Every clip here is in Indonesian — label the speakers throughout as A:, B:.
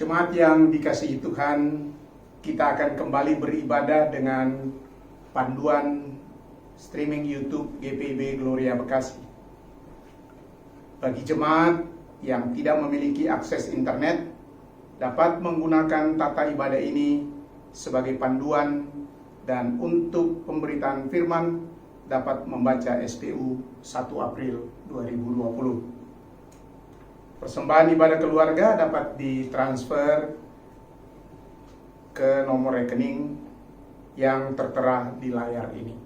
A: Jemaat yang dikasihi Tuhan, kita akan kembali beribadah dengan panduan streaming YouTube GPIB Gloria Bekasi. Bagi jemaat yang tidak memiliki akses internet, dapat menggunakan tata ibadah ini sebagai panduan, dan untuk pemberitaan firman dapat membaca SPU 1 April 2020. Persembahan ibadah keluarga dapat ditransfer ke nomor rekening yang tertera di layar ini.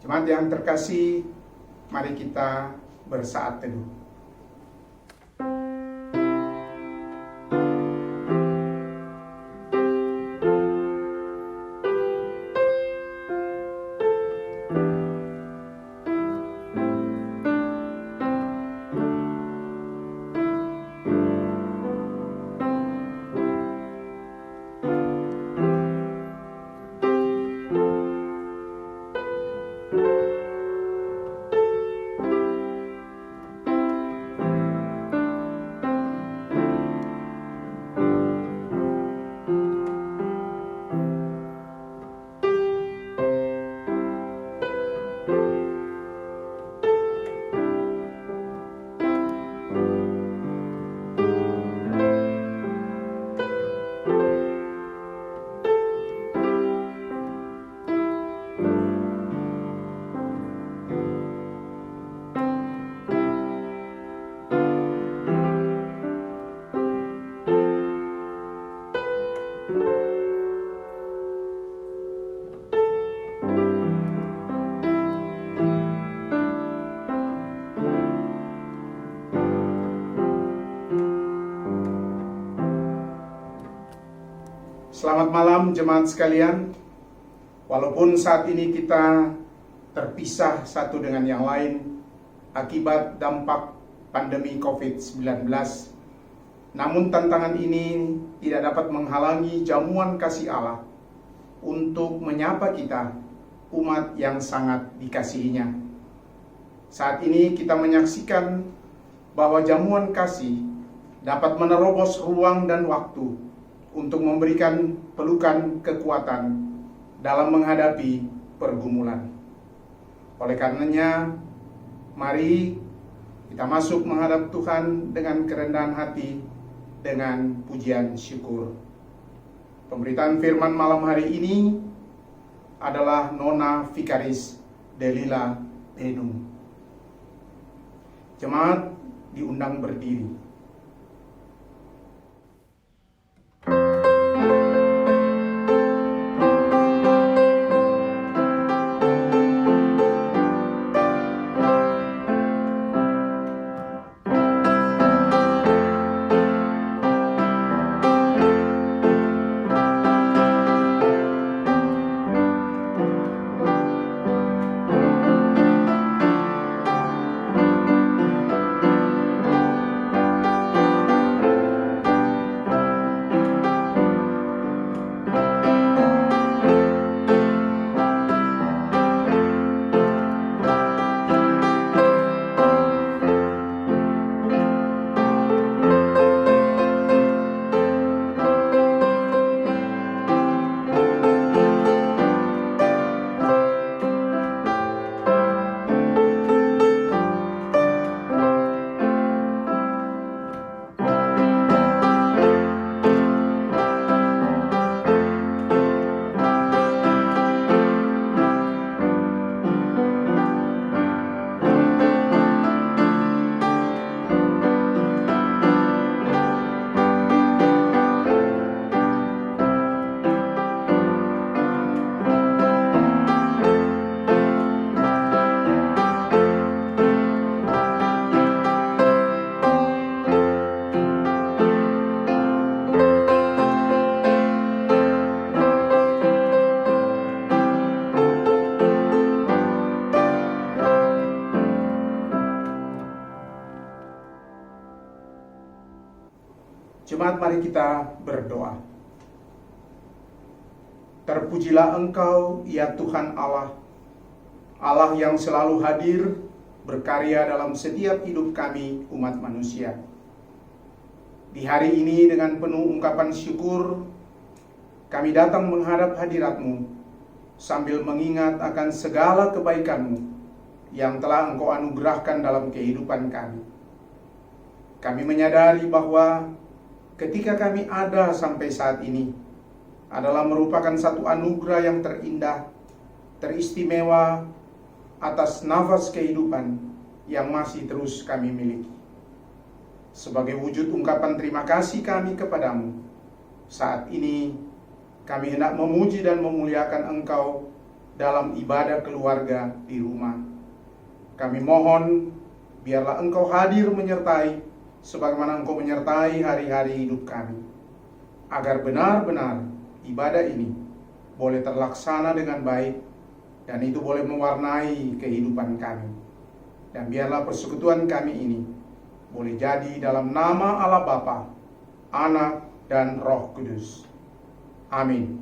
A: Jemaat yang terkasih, mari kita bersaat teduh. Selamat malam jemaat sekalian. Walaupun saat ini kita terpisah satu dengan yang lain akibat dampak pandemi COVID-19, namun tantangan ini tidak dapat menghalangi jamuan kasih Allah untuk menyapa kita, umat yang sangat dikasihinya. Saat ini kita menyaksikan bahwa jamuan kasih dapat menerobos ruang dan waktu untuk memberikan pelukan kekuatan dalam menghadapi pergumulan. Oleh karenanya, mari kita masuk menghadap Tuhan dengan kerendahan hati, dengan pujian syukur. Pemberitaan firman malam hari ini adalah Nona Vikaris Delila Benung. Jemaat diundang berdiri. Jemaat, mari kita berdoa. Terpujilah Engkau, ya Tuhan Allah, Allah yang selalu hadir berkarya dalam setiap hidup kami umat manusia. Di hari ini dengan penuh ungkapan syukur, kami datang menghadap hadirat-Mu sambil mengingat akan segala kebaikan-Mu yang telah Engkau anugerahkan dalam kehidupan kami. Kami menyadari bahwa ketika kami ada sampai saat ini adalah merupakan satu anugerah yang terindah, teristimewa atas nafas kehidupan yang masih terus kami miliki. Sebagai wujud ungkapan terima kasih kami kepadamu, saat ini kami hendak memuji dan memuliakan Engkau dalam ibadah keluarga di rumah. Kami mohon biarlah Engkau hadir menyertai sebagaimana Engkau menyertai hari-hari hidup kami, agar benar-benar ibadah ini boleh terlaksana dengan baik dan itu boleh mewarnai kehidupan kami. Dan biarlah persekutuan kami ini boleh jadi dalam nama Allah Bapa, Anak, dan Roh Kudus. Amin.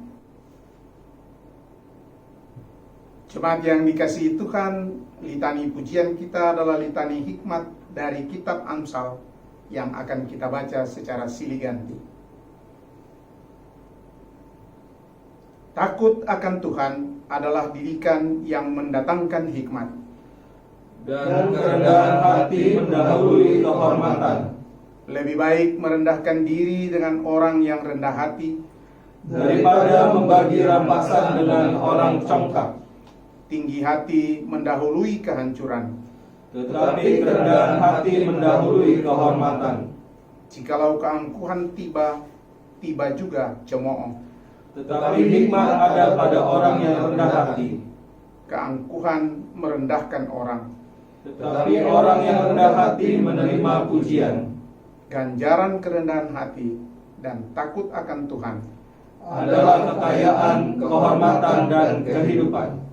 A: Jemaat yang dikasihi Tuhan, litani pujian kita adalah litani hikmat dari kitab Amsal yang akan kita baca secara silih ganti. Takut akan Tuhan adalah didikan yang mendatangkan hikmat,
B: dan kerendahan hati mendahului kehormatan.
A: Lebih baik merendahkan diri dengan orang yang rendah hati
B: daripada membagi rampasan dengan orang congkak.
A: Tinggi hati mendahului kehancuran,
B: Tetapi kerendahan hati mendahului kehormatan.
A: Jikalau keangkuhan tiba, tiba juga cemooh.
B: Tetapi hikmat ada pada orang yang rendah hati.
A: Keangkuhan merendahkan orang,
B: Tetapi orang yang rendah hati menerima pujian.
A: ganjaran kerendahan hati dan takut akan Tuhan
B: Adalah kekayaan, kehormatan, dan kehidupan.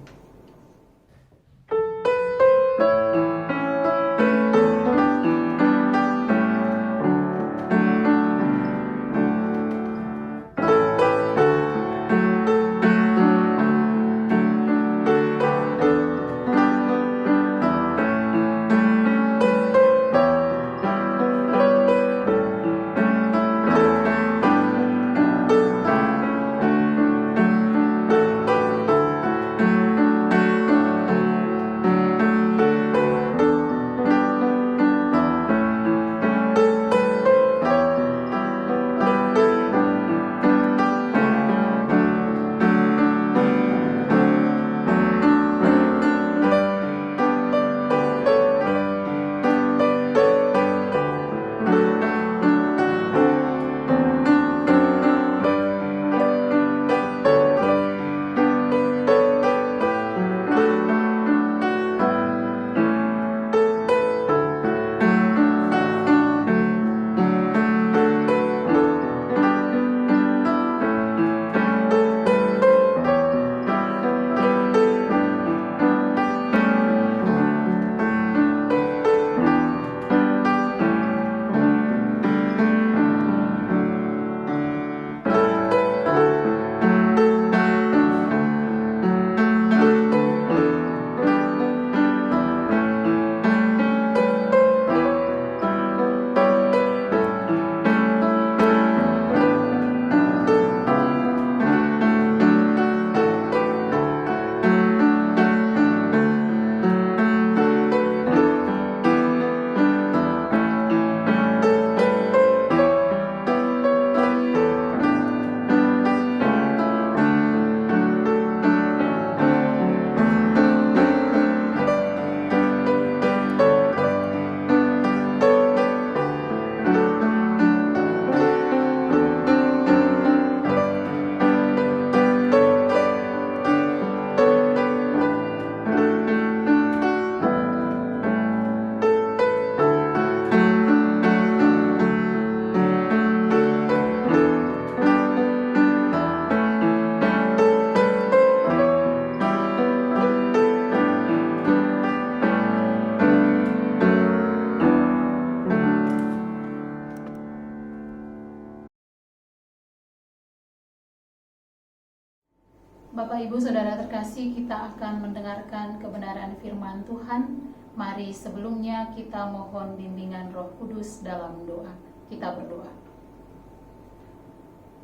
C: Bapak Ibu Saudara terkasih, kita akan mendengarkan kebenaran firman Tuhan. Mari sebelumnya kita mohon bimbingan Roh Kudus dalam doa. Kita berdoa.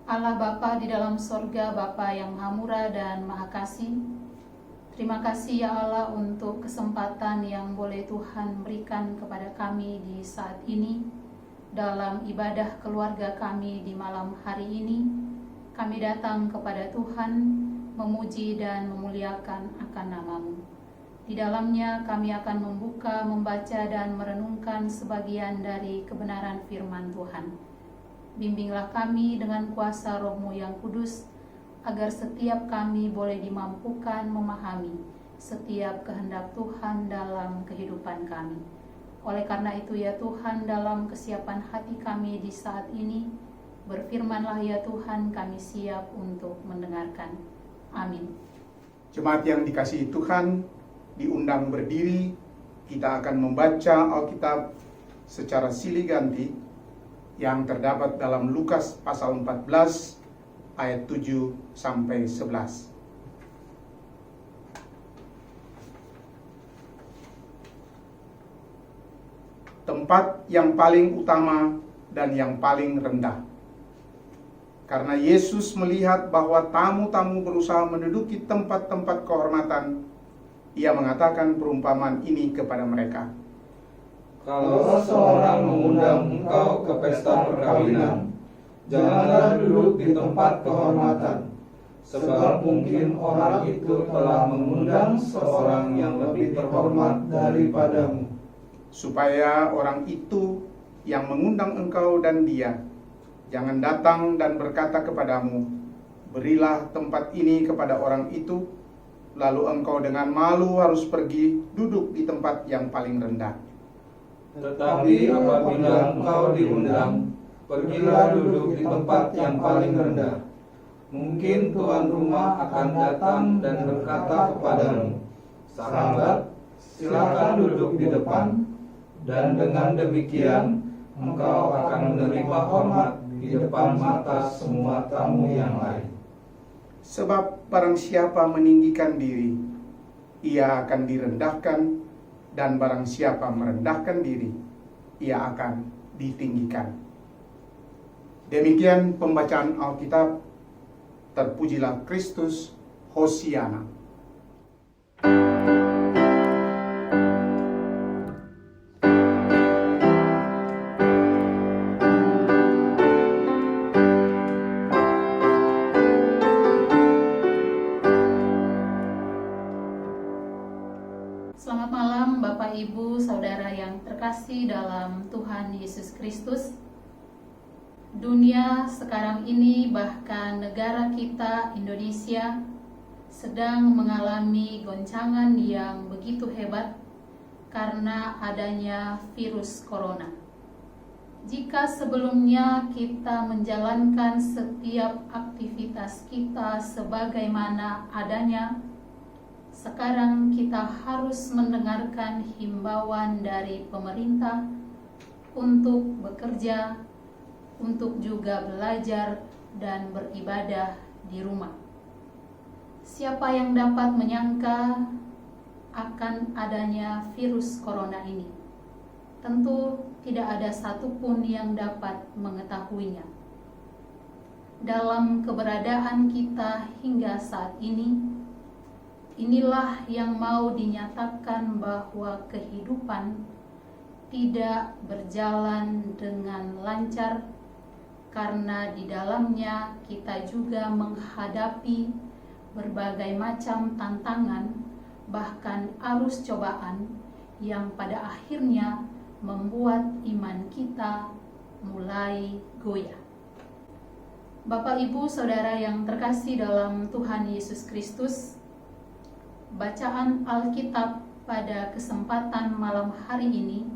C: Allah Bapa di dalam sorga, Bapa yang Maha Murah dan Maha Kasih, terima kasih ya Allah untuk kesempatan yang boleh Tuhan berikan kepada kami di saat ini dalam ibadah keluarga kami di malam hari ini. Kami datang kepada Tuhan memuji dan memuliakan akan nama-Mu. Di dalamnya kami akan membuka, membaca dan merenungkan sebagian dari kebenaran firman Tuhan. Bimbinglah kami dengan kuasa Roh-Mu yang kudus, agar setiap kami boleh dimampukan memahami setiap kehendak Tuhan dalam kehidupan kami. Oleh karena itu ya Tuhan, dalam kesiapan hati kami di saat ini, berfirmanlah ya Tuhan, kami siap untuk mendengarkan. Amin.
A: Jemaat yang dikasihi Tuhan, diundang berdiri, kita akan membaca Alkitab secara silih ganti yang terdapat dalam Lukas pasal 14 ayat 7 sampai 11. Tempat yang paling utama dan yang paling rendah. Karena Yesus melihat bahwa tamu-tamu berusaha menduduki tempat-tempat kehormatan, Ia mengatakan perumpamaan ini kepada mereka.
B: Kalau seorang mengundang engkau ke pesta perkawinan, janganlah duduk di tempat kehormatan, sebab mungkin orang itu telah mengundang seorang yang lebih terhormat daripadamu.
A: Supaya orang itu yang mengundang engkau dan dia jangan datang dan berkata kepadamu, berilah tempat ini kepada orang itu, lalu engkau dengan malu harus pergi duduk di tempat yang paling rendah.
B: Tetapi apabila engkau diundang, pergilah duduk di tempat yang paling rendah. Mungkin tuan rumah akan datang dan berkata kepadamu, sahabat, silakan duduk di depan, dan dengan demikian engkau akan menerima hormat di depan mata semua tamu yang lain.
A: Sebab barang siapa meninggikan diri, ia akan direndahkan, dan barang siapa merendahkan diri, ia akan ditinggikan. Demikian pembacaan Alkitab. Terpujilah Kristus, Hosiana.
C: Selamat malam Bapak Ibu Saudara yang terkasih dalam Tuhan Yesus Kristus. Dunia sekarang ini, bahkan negara kita Indonesia, sedang mengalami goncangan yang begitu hebat karena adanya virus corona. Jika sebelumnya kita menjalankan setiap aktivitas kita sebagaimana adanya, sekarang kita harus mendengarkan himbauan dari pemerintah untuk bekerja, untuk juga belajar dan beribadah di rumah. Siapa yang dapat menyangka akan adanya virus corona ini? Tentu tidak ada satupun yang dapat mengetahuinya. Dalam keberadaan kita hingga saat ini, inilah yang mau dinyatakan bahwa kehidupan tidak berjalan dengan lancar, karena di dalamnya kita juga menghadapi berbagai macam tantangan, bahkan arus cobaan yang pada akhirnya membuat iman kita mulai goyah. Bapak, Ibu, Saudara yang terkasih dalam Tuhan Yesus Kristus, bacaan Alkitab pada kesempatan malam hari ini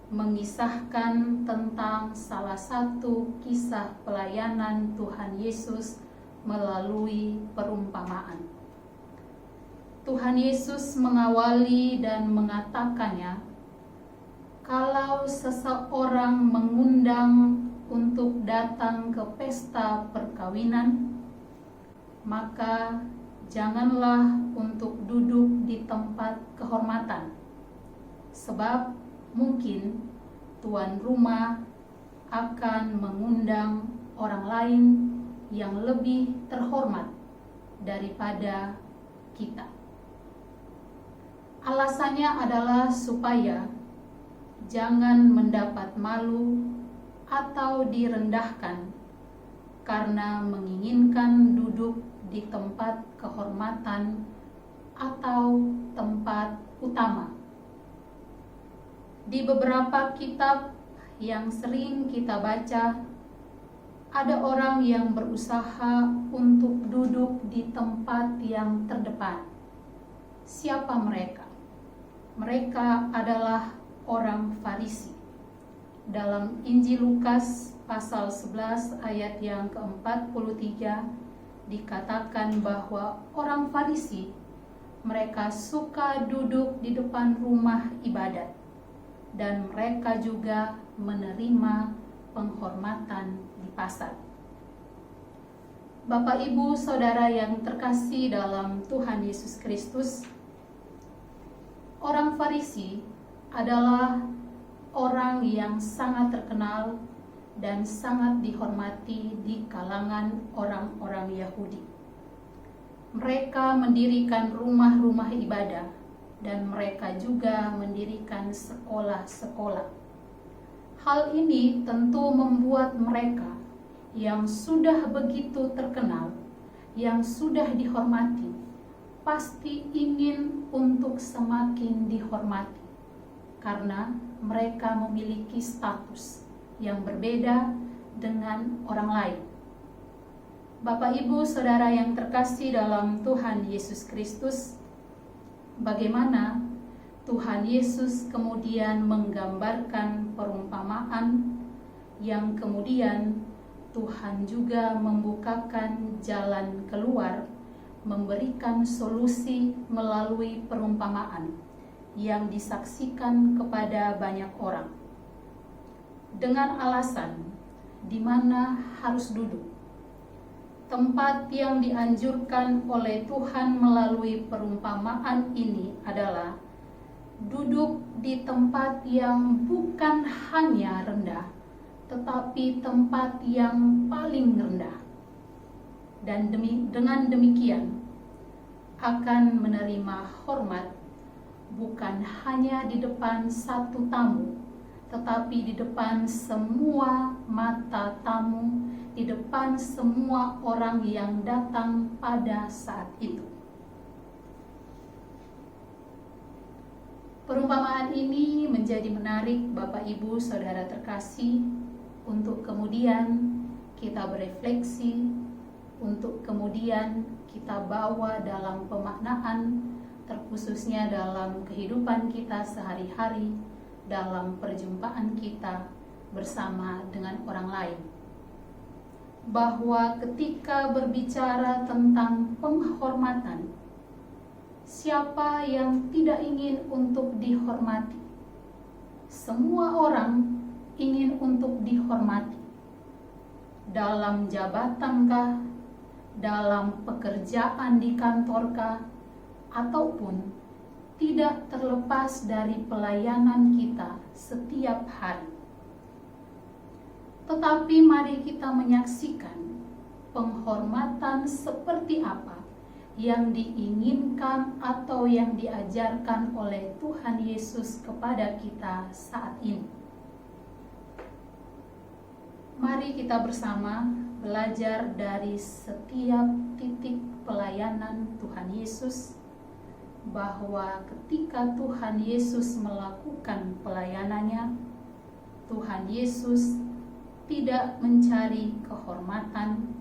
C: mengisahkan tentang salah satu kisah pelayanan Tuhan Yesus melalui perumpamaan. Tuhan Yesus mengawali dan mengatakannya, kalau seseorang mengundang untuk datang ke pesta perkawinan, maka janganlah untuk duduk di tempat kehormatan, sebab mungkin tuan rumah akan mengundang orang lain yang lebih terhormat daripada kita. Alasannya adalah supaya jangan mendapat malu atau direndahkan karena menginginkan duduk di tempat kehormatan atau tempat utama. Di beberapa kitab yang sering kita baca, ada orang yang berusaha untuk duduk di tempat yang terdepan. Siapa mereka? Mereka adalah orang Farisi. Dalam Injil Lukas pasal 11 ayat yang ke-43 dikatakan bahwa orang Farisi, mereka suka duduk di depan rumah ibadat dan mereka juga menerima penghormatan di pasar. Bapak, Ibu, Saudara yang terkasih dalam Tuhan Yesus Kristus, orang Farisi adalah orang yang sangat terkenal dan sangat dihormati di kalangan orang-orang Yahudi. Mereka mendirikan rumah-rumah ibadah dan mereka juga mendirikan sekolah-sekolah. Hal ini tentu membuat mereka yang sudah begitu terkenal, yang sudah dihormati, pasti ingin untuk semakin dihormati karena mereka memiliki status yang berbeda dengan orang lain. Bapak, Ibu, Saudara yang terkasih dalam Tuhan Yesus Kristus, bagaimana Tuhan Yesus kemudian menggambarkan perumpamaan yang kemudian Tuhan juga membukakan jalan keluar, memberikan solusi melalui perumpamaan yang disaksikan kepada banyak orang. Dengan alasan di mana harus duduk. Tempat yang dianjurkan oleh Tuhan melalui perumpamaan ini adalah duduk di tempat yang bukan hanya rendah, tetapi tempat yang paling rendah. Dan dengan demikian akan menerima hormat bukan hanya di depan satu tamu, tetapi di depan semua mata tamu, di depan semua orang yang datang pada saat itu. Perumpamaan ini menjadi menarik, Bapak, Ibu, Saudara terkasih, untuk kemudian kita berefleksi, untuk kemudian kita bawa dalam pemaknaan, terkhususnya dalam kehidupan kita sehari-hari, dalam perjumpaan kita bersama dengan orang lain. Bahwa ketika berbicara tentang penghormatan, siapa yang tidak ingin untuk dihormati? Semua orang ingin untuk dihormati. Dalam jabatankah, dalam pekerjaan di kantorkah, ataupun tidak terlepas dari pelayanan kita setiap hari. Tetapi mari kita menyaksikan penghormatan seperti apa yang diinginkan atau yang diajarkan oleh Tuhan Yesus kepada kita saat ini. Mari kita bersama belajar dari setiap titik pelayanan Tuhan Yesus, bahwa ketika Tuhan Yesus melakukan pelayanannya, Tuhan Yesus tidak mencari kehormatan,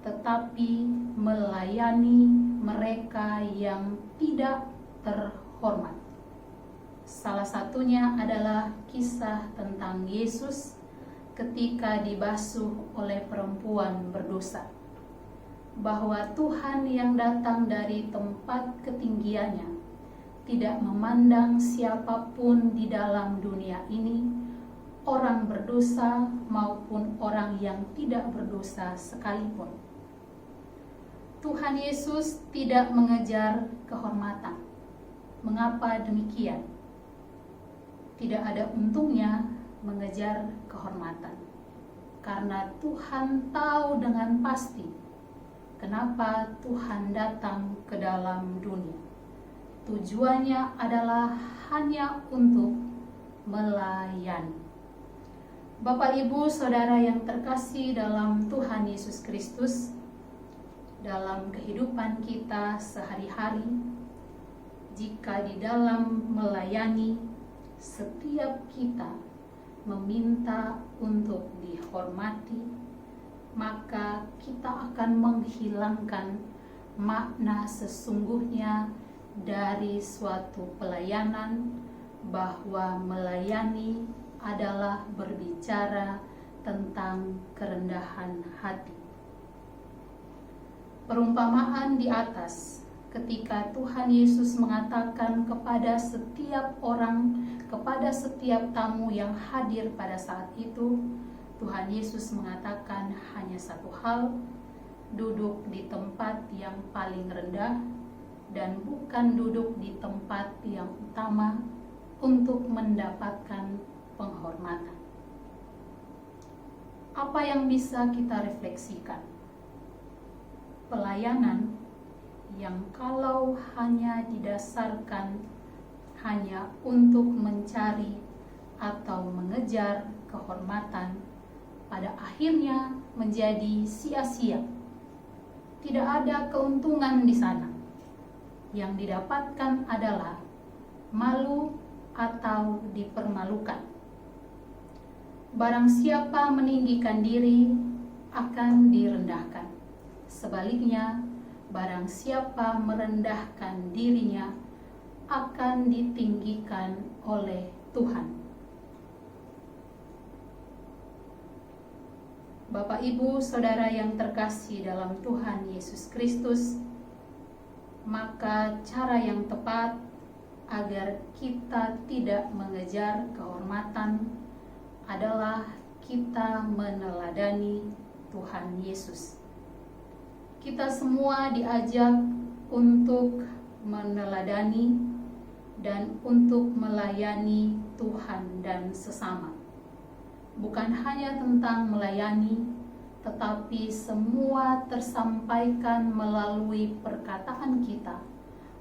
C: tetapi melayani mereka yang tidak terhormat. Salah satunya adalah kisah tentang Yesus ketika dibasuh oleh perempuan berdosa, bahwa Tuhan yang datang dari tempat ketinggiannya tidak memandang siapapun di dalam dunia ini, orang berdosa maupun orang yang tidak berdosa sekalipun. Tuhan Yesus tidak mengejar kehormatan. Mengapa demikian? Tidak ada untungnya mengejar kehormatan. karena Tuhan tahu dengan pasti kenapa Tuhan datang ke dalam dunia. Tujuannya adalah hanya untuk melayani. Bapak, Ibu, Saudara yang terkasih dalam Tuhan Yesus Kristus, dalam kehidupan kita sehari-hari, jika di dalam melayani setiap kita meminta untuk dihormati, maka kita akan menghilangkan makna sesungguhnya dari suatu pelayanan, bahwa melayani adalah berbicara tentang kerendahan hati. Perumpamaan di atas, ketika Tuhan Yesus mengatakan kepada setiap orang, kepada setiap tamu yang hadir pada saat itu, Tuhan Yesus mengatakan hanya satu hal: duduk di tempat yang paling rendah dan bukan duduk di tempat yang utama untuk mendapatkan penghormatan. Apa yang bisa kita refleksikan? Pelayanan yang kalau hanya didasarkan hanya untuk mencari atau mengejar kehormatan, pada akhirnya menjadi sia-sia. Tidak ada keuntungan di sana. Yang didapatkan adalah malu atau dipermalukan. Barang siapa meninggikan diri akan direndahkan. Sebaliknya, barang siapa merendahkan dirinya akan ditinggikan oleh Tuhan. Bapak, Ibu, Saudara yang terkasih dalam Tuhan Yesus Kristus, maka cara yang tepat agar kita tidak mengejar kehormatan adalah kita meneladani Tuhan Yesus. Kita semua diajak untuk meneladani dan untuk melayani Tuhan dan sesama. Bukan hanya tentang melayani, tetapi semua tersampaikan melalui perkataan kita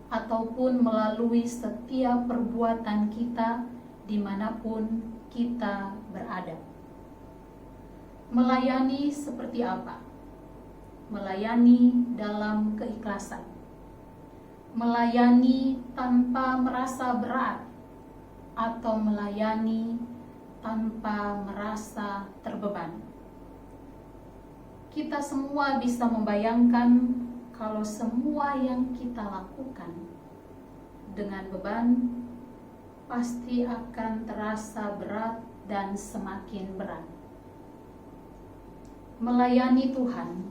C: ataupun melalui setiap perbuatan kita dimanapun kita berada. Melayani seperti apa? Melayani dalam keikhlasan, melayani tanpa merasa berat, atau melayani tanpa merasa terbeban. Kita semua bisa membayangkan kalau semua yang kita lakukan dengan beban pasti akan terasa berat dan semakin berat. Melayani Tuhan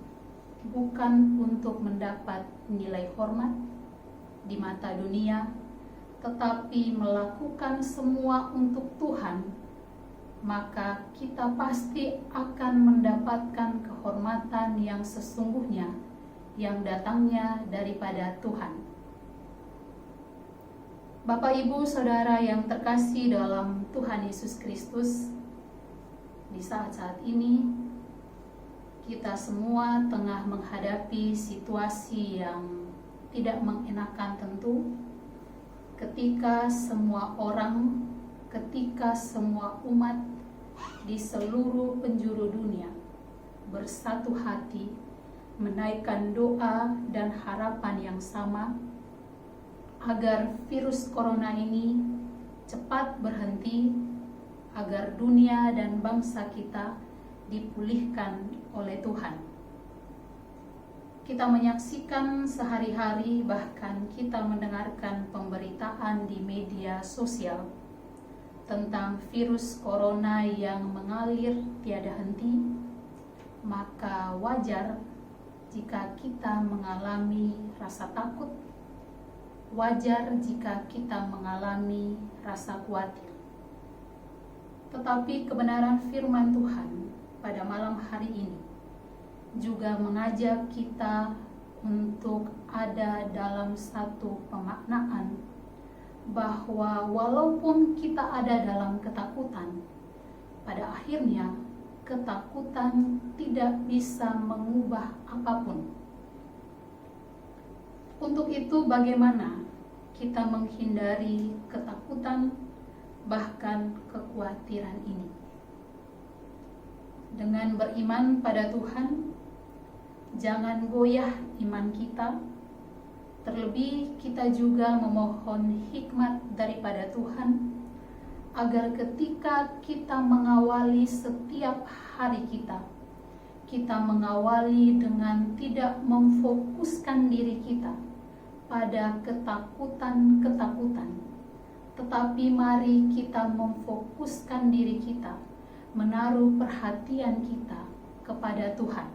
C: bukan untuk mendapat nilai hormat di mata dunia, tetapi melakukan semua untuk Tuhan, maka kita pasti akan mendapatkan kehormatan yang sesungguhnya yang datangnya daripada Tuhan. Bapak, Ibu, Saudara yang terkasih dalam Tuhan Yesus Kristus, di saat-saat ini kita semua tengah menghadapi situasi yang tidak mengenakan tentu, ketika semua orang, ketika semua umat di seluruh penjuru dunia bersatu hati menaikkan doa dan harapan yang sama agar virus corona ini cepat berhenti, agar dunia dan bangsa kita dipulihkan oleh Tuhan. Kita menyaksikan sehari-hari, bahkan kita mendengarkan pemberitaan di media sosial tentang virus corona yang mengalir tiada henti, maka wajar jika kita mengalami rasa takut, wajar jika kita mengalami rasa khawatir. Tetapi kebenaran firman Tuhan pada malam hari ini juga mengajak kita untuk ada dalam satu pemaknaan bahwa walaupun kita ada dalam ketakutan, pada akhirnya ketakutan tidak bisa mengubah apapun. Untuk itu, bagaimana kita menghindari ketakutan, bahkan kekhawatiran ini? Dengan beriman pada Tuhan, jangan goyah iman kita. Terlebih kita juga memohon hikmat daripada Tuhan, agar ketika kita mengawali setiap hari kita mengawali dengan tidak memfokuskan diri kita pada ketakutan-ketakutan, tetapi mari kita memfokuskan diri kita, menaruh perhatian kita kepada Tuhan.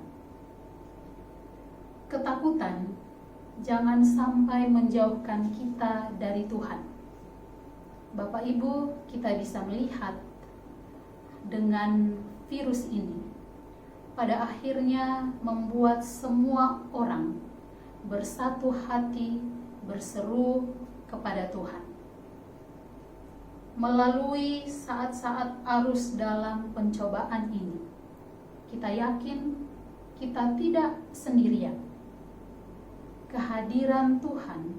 C: Ketakutan jangan sampai menjauhkan kita dari Tuhan. Bapak Ibu, kita bisa melihat dengan virus ini pada akhirnya membuat semua orang bersatu hati, berseru kepada Tuhan. Melalui saat-saat arus dalam pencobaan ini, kita yakin kita tidak sendirian. Kehadiran Tuhan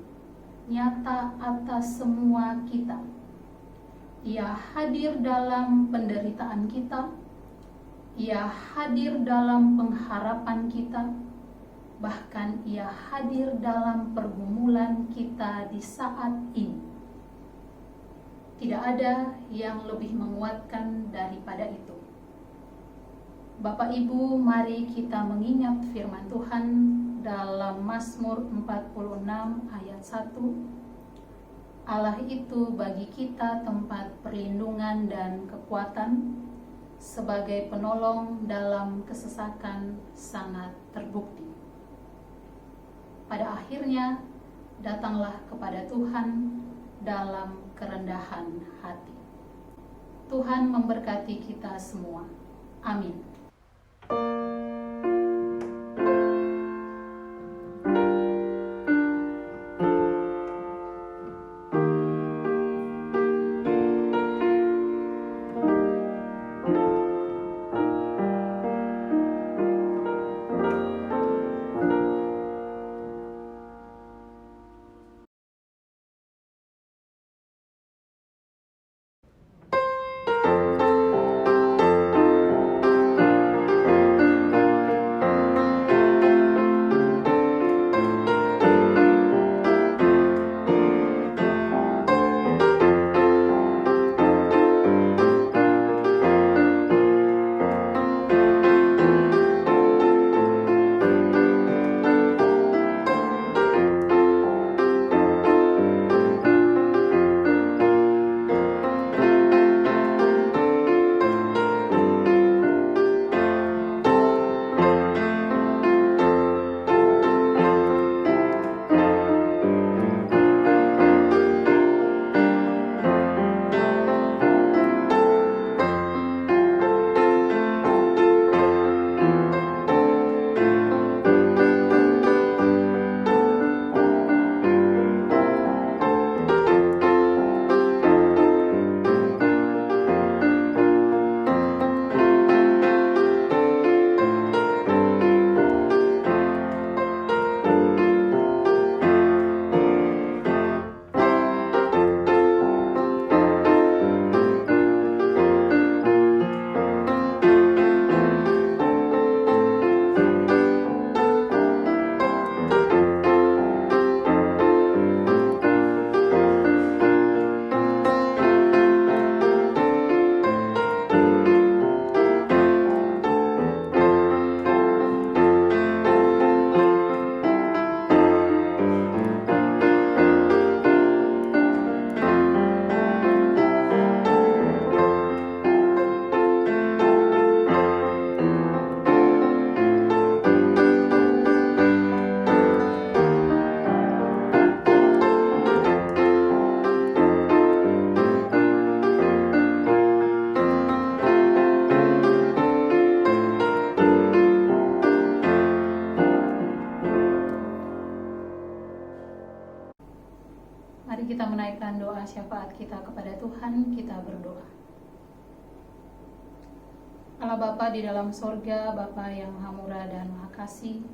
C: nyata atas semua kita. Ia hadir dalam penderitaan kita, Ia hadir dalam pengharapan kita, bahkan Ia hadir dalam pergumulan kita di saat ini. Tidak ada yang lebih menguatkan daripada itu. Bapak Ibu, mari kita mengingat firman Tuhan dalam Mazmur 46 ayat 1. Allah itu bagi kita tempat perlindungan dan kekuatan, sebagai penolong dalam kesesakan sangat terbukti. Pada akhirnya, datanglah kepada Tuhan dalam kerendahan hati. Tuhan memberkati kita semua. Amin. Mari kita menaikkan doa syafaat kita kepada Tuhan, kita berdoa. Allah Bapa di dalam sorga, Bapa yang Maha Murah dan Maha Kasih,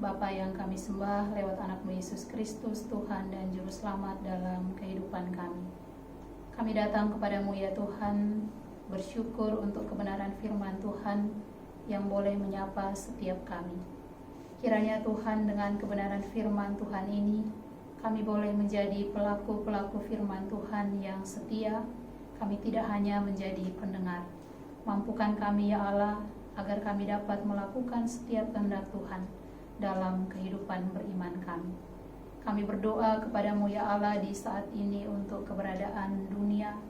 C: Bapa yang kami sembah lewat anak-Mu Yesus Kristus, Tuhan dan Juru Selamat dalam kehidupan kami. Kami datang kepadamu ya Tuhan, bersyukur untuk kebenaran firman Tuhan yang boleh menyapa setiap kami. Kiranya Tuhan dengan kebenaran firman Tuhan ini, kami boleh menjadi pelaku-pelaku firman Tuhan yang setia. Kami tidak hanya menjadi pendengar. Mampukan kami ya Allah, agar kami dapat melakukan setiap kehendak Tuhan dalam kehidupan beriman kami. Kami berdoa kepadamu ya Allah di saat ini untuk keberadaan dunia,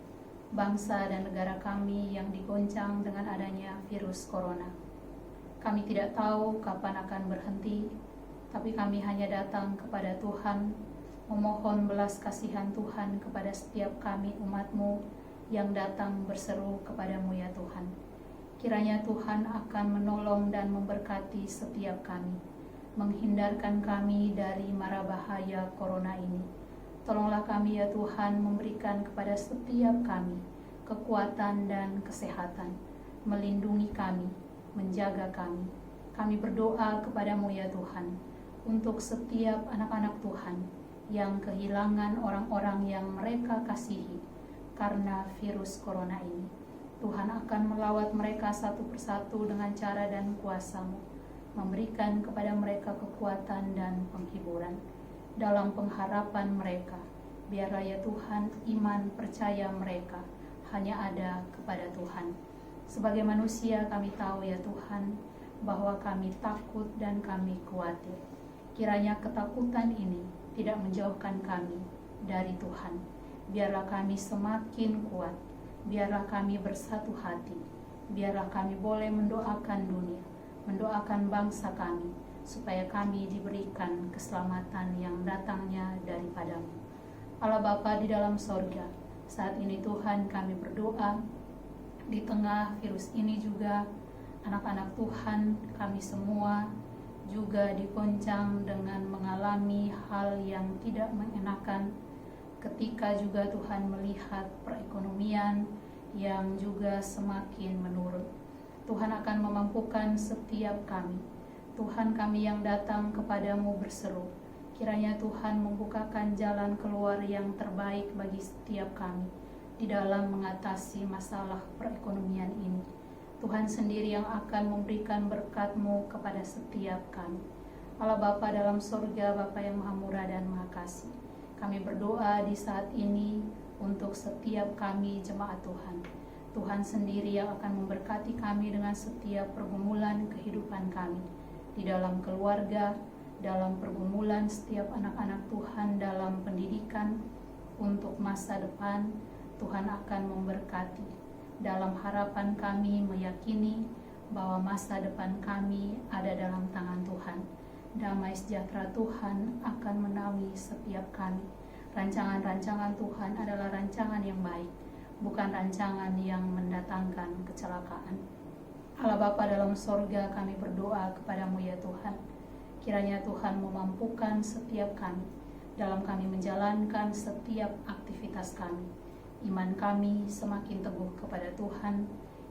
C: bangsa dan negara kami yang digoncang dengan adanya virus corona. Kami tidak tahu kapan akan berhenti, tapi kami hanya datang kepada Tuhan, memohon belas kasihan Tuhan kepada setiap kami umat-Mu yang datang berseru kepadamu ya Tuhan. Kiranya Tuhan akan menolong dan memberkati setiap kami, menghindarkan kami dari mara bahaya corona ini. Tolonglah kami ya Tuhan, memberikan kepada setiap kami kekuatan dan kesehatan, melindungi kami, menjaga kami. Kami berdoa kepadamu ya Tuhan, untuk setiap anak-anak Tuhan yang kehilangan orang-orang yang mereka kasihi karena virus corona ini. Tuhan akan melawat mereka satu persatu dengan cara dan kuasa-Mu, memberikan kepada mereka kekuatan dan penghiburan dalam pengharapan mereka. Biarlah ya Tuhan, iman percaya mereka hanya ada kepada Tuhan. Sebagai manusia kami tahu ya Tuhan, bahwa kami takut dan kami khawatir. Kiranya ketakutan ini tidak menjauhkan kami dari Tuhan. Biarlah kami semakin kuat, biarlah kami bersatu hati, biarlah kami boleh mendoakan dunia, mendoakan bangsa kami, supaya kami diberikan keselamatan yang datangnya daripada-Mu. Allah Bapa di dalam sorga, saat ini Tuhan kami berdoa, di tengah virus ini juga anak-anak Tuhan kami semua juga digoncang dengan mengalami hal yang tidak mengenakan, ketika juga Tuhan melihat perekonomian yang juga semakin menurun. Tuhan akan memampukan setiap kami. Tuhan kami yang datang kepadamu berseru, kiranya Tuhan membukakan jalan keluar yang terbaik bagi setiap kami di dalam mengatasi masalah perekonomian ini. Tuhan sendiri yang akan memberikan berkat-Mu kepada setiap kami. Allah Bapa dalam sorga, Bapa yang Maha Murah dan Maha Kasih, kami berdoa di saat ini untuk setiap kami jemaat Tuhan. Tuhan sendiri yang akan memberkati kami dengan setiap pergumulan kehidupan kami, di dalam keluarga, dalam pergumulan setiap anak-anak Tuhan dalam pendidikan, untuk masa depan. Tuhan akan memberkati. Dalam harapan kami meyakini bahwa masa depan kami ada dalam tangan Tuhan. Damai sejahtera Tuhan akan menaungi setiap kami. Rancangan-rancangan Tuhan adalah rancangan yang baik, bukan rancangan yang mendatangkan kecelakaan. Allah Bapa dalam sorga, kami berdoa kepadamu ya Tuhan. Kiranya Tuhan memampukan setiap kami dalam kami menjalankan setiap aktivitas kami. Iman kami semakin teguh kepada Tuhan,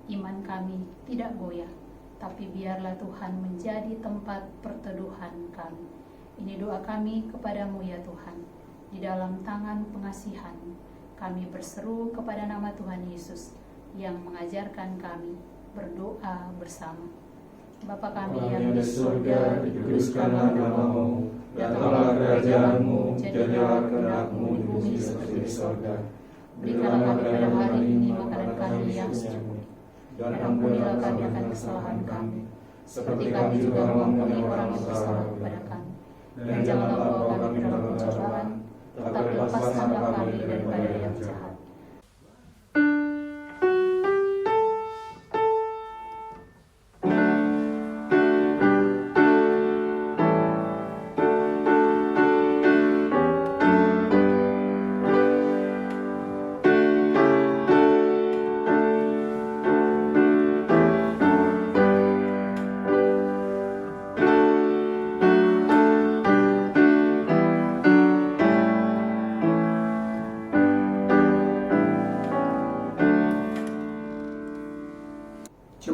C: iman kami tidak goyah, tapi biarlah Tuhan menjadi tempat perteduhan kami. Ini doa kami kepadamu ya Tuhan. Di dalam tangan pengasihan kami berseru kepada nama Tuhan Yesus yang mengajarkan kami berdoa bersama. Bapa kami yang di surga,
B: dikuduskanlah nama-Mu, datanglah kerajaan-Mu, jadilah kehendak-Mu di bumi seperti di surga.
C: Berikanlah kami pada hari ini makanan kami yang secukupnya, dan ampunilah kami akan kesalahan kami, seperti kami juga mengampuni orang yang bersalah kepada kami. Dan janganlah bawa kami ke dalam pencobaan, tetapi lepaskanlah kami daripada yang jahat.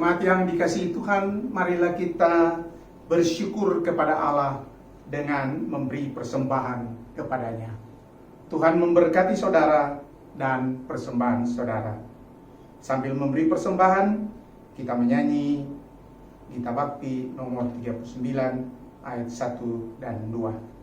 A: Jemaat yang dikasihi Tuhan, marilah kita bersyukur kepada Allah dengan memberi persembahan kepadanya. Tuhan memberkati saudara dan persembahan saudara. Sambil memberi persembahan, kita menyanyi Gita Bakti nomor 39 ayat 1 dan 2.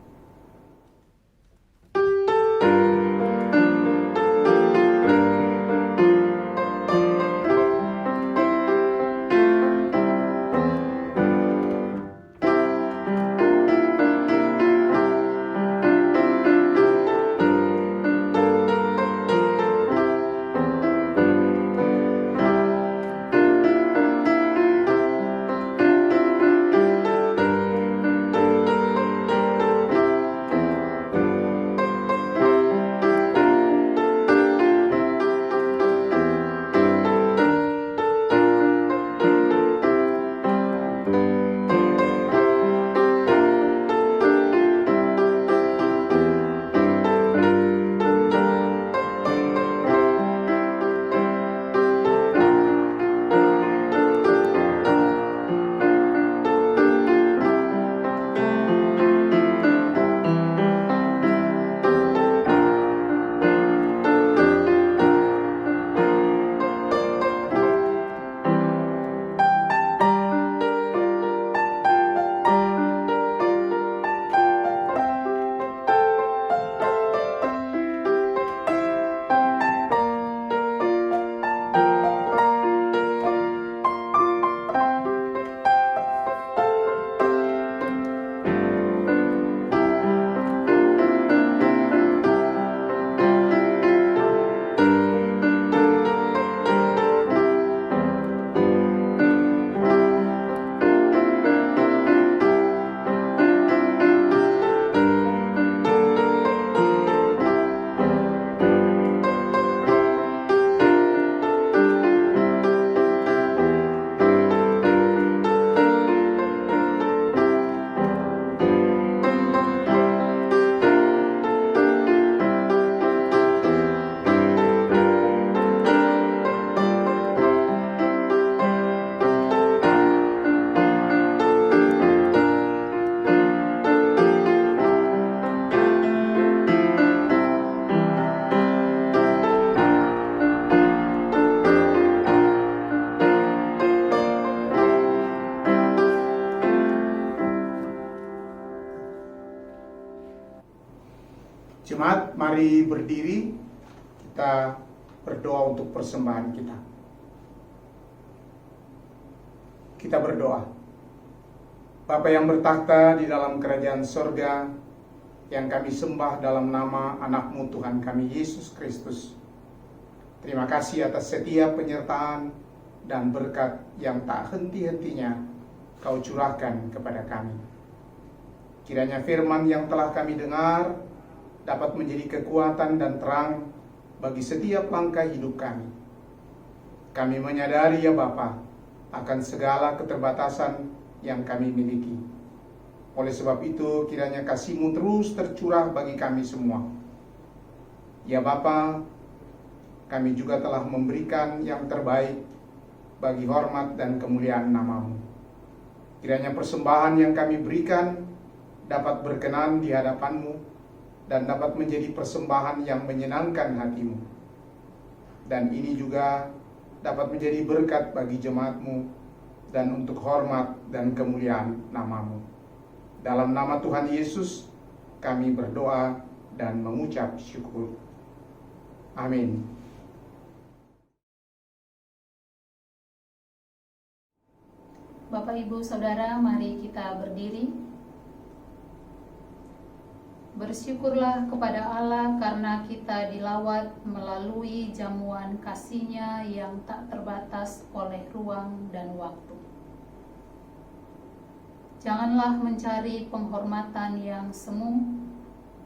A: Jemaat, mari berdiri, kita berdoa untuk persembahan kita. Kita berdoa. Bapa yang bertakhta di dalam kerajaan sorga, yang kami sembah dalam nama anak-Mu Tuhan kami Yesus Kristus. Terima kasih atas setiap penyertaan dan berkat yang tak henti-hentinya Kau curahkan kepada kami. Kiranya firman yang telah kami dengar dapat menjadi kekuatan dan terang bagi setiap langkah hidup kami. Kami menyadari ya Bapa akan segala keterbatasan yang kami miliki. Oleh sebab itu kiranya kasih-Mu terus tercurah bagi kami semua. Ya Bapa, kami juga telah memberikan yang terbaik bagi hormat dan kemuliaan nama-Mu. Kiranya persembahan yang kami berikan dapat berkenan di hadapan-Mu dan dapat menjadi persembahan yang menyenangkan hati-Mu. Dan ini juga dapat menjadi berkat bagi jemaat-Mu dan untuk hormat dan kemuliaan nama-Mu. Dalam nama Tuhan Yesus kami berdoa dan mengucap syukur. Amin.
C: Bapak, Ibu, Saudara, mari kita berdiri. Bersyukurlah kepada Allah karena kita dilawat melalui jamuan kasih-Nya yang tak terbatas oleh ruang dan waktu. Janganlah mencari penghormatan yang semu,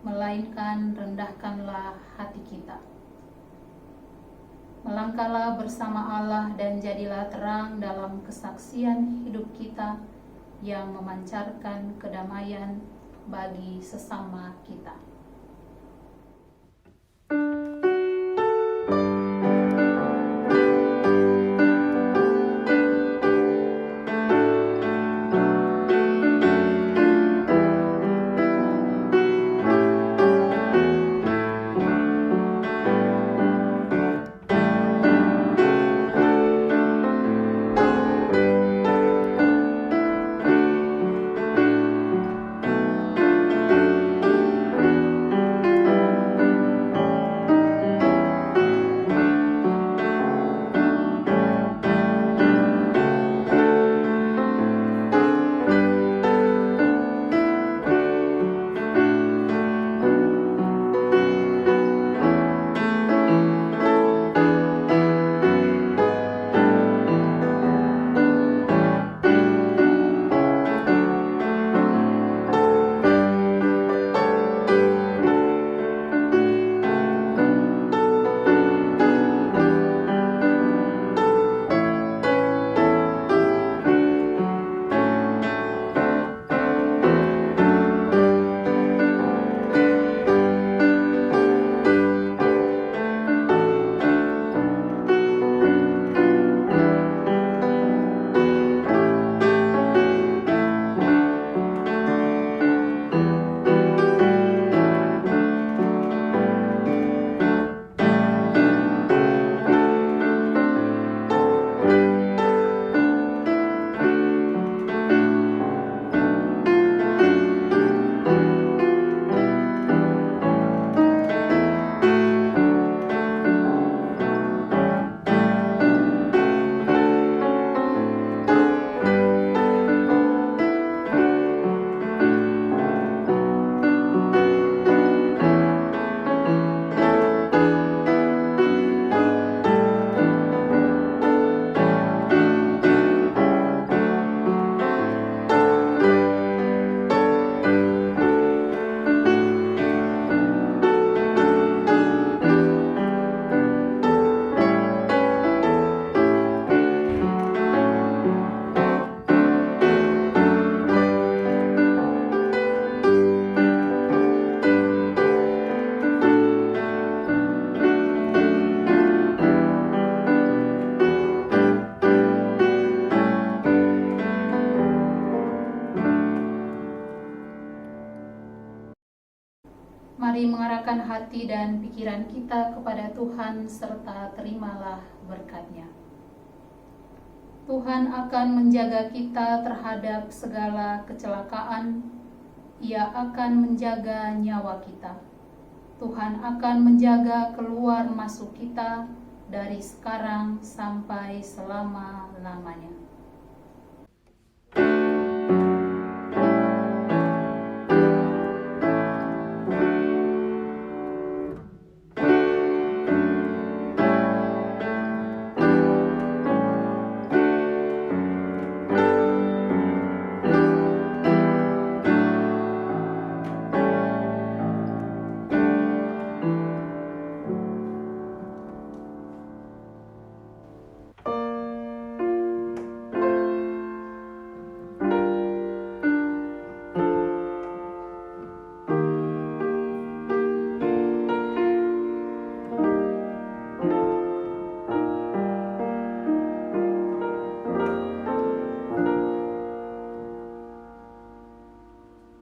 C: melainkan rendahkanlah hati kita. Melangkahlah bersama Allah dan jadilah terang dalam kesaksian hidup kita yang memancarkan kedamaian bagi sesama kita. mari mengarahkan hati dan pikiran kita kepada Tuhan serta terimalah berkat-Nya. Tuhan akan menjaga kita terhadap segala kecelakaan. Ia akan menjaga nyawa kita. Tuhan akan menjaga keluar masuk kita dari sekarang sampai selama-lamanya.